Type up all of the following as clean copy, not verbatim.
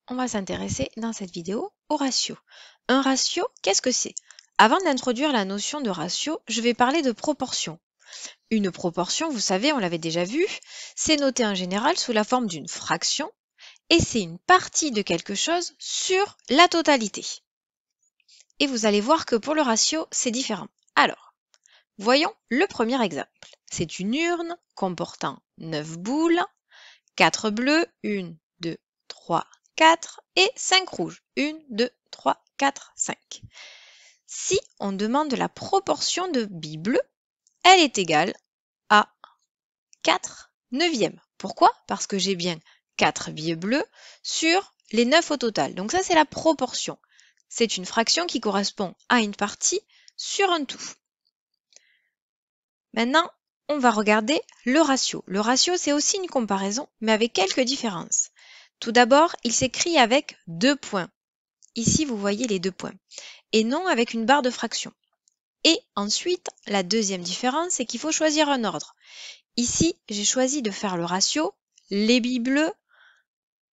on va s'intéresser dans cette vidéo au ratio. Un ratio, qu'est-ce que c'est? Avant d'introduire la notion de ratio, je vais parler de proportion. Une proportion, vous savez, on l'avait déjà vu, c'est noté en général sous la forme d'une fraction et c'est une partie de quelque chose sur la totalité. Et vous allez voir que pour le ratio, c'est différent. Alors, voyons le premier exemple. C'est une urne comportant 9 boules, 4 bleus, 1, 2, 3, 4 et 5 rouges. 1, 2, 3, 4, 5. Si on demande la proportion de billes bleues, elle est égale à 4 neuvièmes. Pourquoi? Parce que j'ai bien 4 billets bleus sur les 9 au total. Donc ça, c'est la proportion. C'est une fraction qui correspond à une partie sur un tout. Maintenant, on va regarder le ratio. Le ratio, c'est aussi une comparaison, mais avec quelques différences. Tout d'abord, il s'écrit avec 2 points. Ici, vous voyez les 2 points. Et non avec une barre de fraction. Et ensuite, la deuxième différence, c'est qu'il faut choisir un ordre. Ici, j'ai choisi de faire le ratio les billes bleues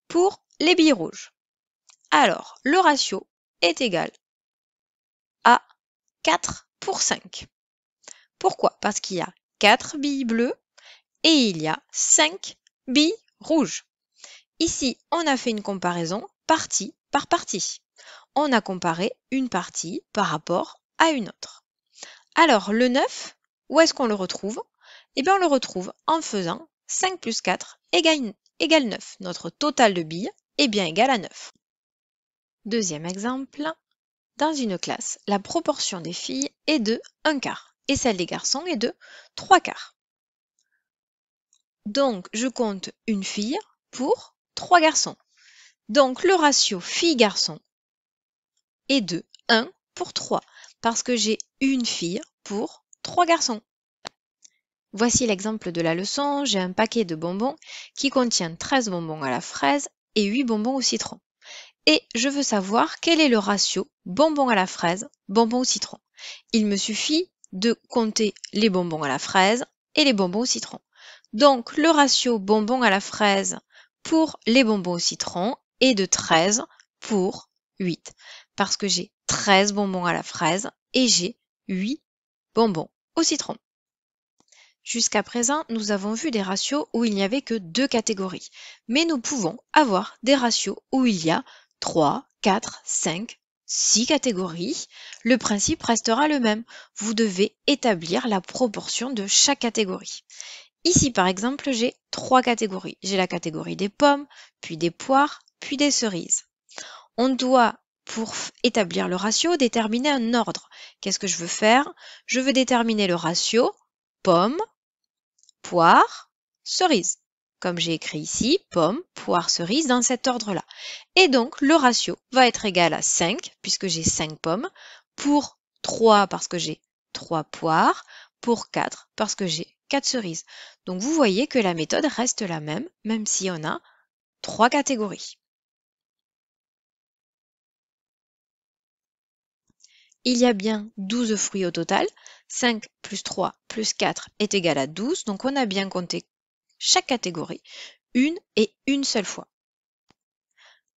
pour les billes rouges. Alors, le ratio est égal à 4 pour 5. Pourquoi? Parce qu'il y a 4 billes bleues et il y a 5 billes rouges. Ici, on a fait une comparaison partie par partie. On a comparé une partie par rapport à une autre. Alors, le 9, où est-ce qu'on le retrouve? Eh bien, on le retrouve en faisant 5 plus 4 égale 9. Notre total de billes est bien égal à 9. Deuxième exemple. Dans une classe, la proportion des filles est de 1/4 et celle des garçons est de 3/4. Donc, je compte une fille pour 3 garçons. Donc, le ratio fille-garçon est de 1 pour 3 parce que j'ai une fille pour 3 garçons. Voici l'exemple de la leçon. J'ai un paquet de bonbons qui contient 13 bonbons à la fraise et 8 bonbons au citron. Et je veux savoir quel est le ratio bonbons à la fraise, bonbons au citron. Il me suffit de compter les bonbons à la fraise et les bonbons au citron. Donc, le ratio bonbons à la fraise pour les bonbons au citron est de 13 pour 8. Parce que j'ai 13 bonbons à la fraise et j'ai 8 bonbons au citron. Jusqu'à présent, nous avons vu des ratios où il n'y avait que 2 catégories. Mais nous pouvons avoir des ratios où il y a 3, 4, 5, 6 catégories. Le principe restera le même. Vous devez établir la proportion de chaque catégorie. Ici, par exemple, j'ai 3 catégories. J'ai la catégorie des pommes, puis des poires, puis des cerises. On doit, pour établir le ratio, déterminer un ordre. Qu'est-ce que je veux faire? Je veux déterminer le ratio pommes, poire, cerise. Comme j'ai écrit ici, pomme, poire, cerise dans cet ordre-là. Et donc, le ratio va être égal à 5, puisque j'ai 5 pommes, pour 3 parce que j'ai 3 poires, pour 4 parce que j'ai 4 cerises. Donc, vous voyez que la méthode reste la même, même si on a 3 catégories. Il y a bien 12 fruits au total. 5 plus 3 plus 4 est égal à 12. Donc, on a bien compté chaque catégorie une et une seule fois.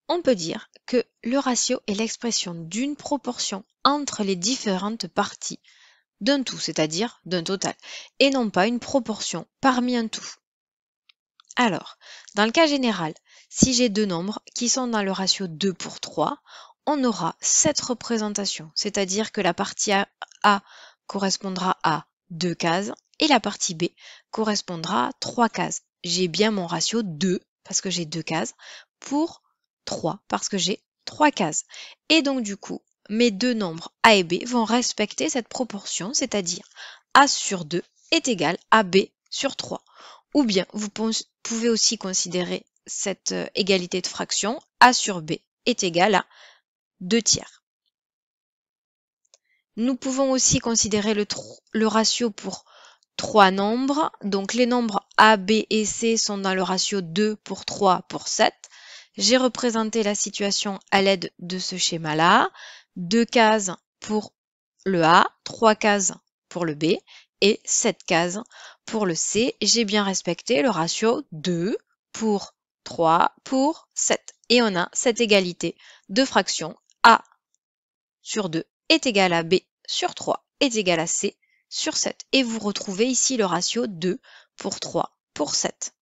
On peut dire que le ratio est l'expression d'une proportion entre les différentes parties d'un tout, c'est-à-dire d'un total, et non pas une proportion parmi un tout. Alors, dans le cas général, si j'ai deux nombres qui sont dans le ratio 2 pour 3, on aura cette représentation, c'est-à-dire que la partie A correspondra à 2 cases et la partie B correspondra à 3 cases. J'ai bien mon ratio 2 parce que j'ai 2 cases pour 3 parce que j'ai 3 cases. Et donc du coup, mes deux nombres A et B vont respecter cette proportion, c'est-à-dire A sur 2 est égal à B sur 3. Ou bien, vous pouvez aussi considérer cette égalité de fraction, A sur B est égal à 2 tiers. Nous pouvons aussi considérer le ratio pour 3 nombres. Donc les nombres A, B et C sont dans le ratio 2 pour 3 pour 7. J'ai représenté la situation à l'aide de ce schéma-là. 2 cases pour le A, 3 cases pour le B et 7 cases pour le C. J'ai bien respecté le ratio 2 pour 3 pour 7. Et on a cette égalité de fractions. A sur 2 est égal à B sur 3 est égal à C sur 7. Et vous retrouvez ici le ratio 2 pour 3 pour 7.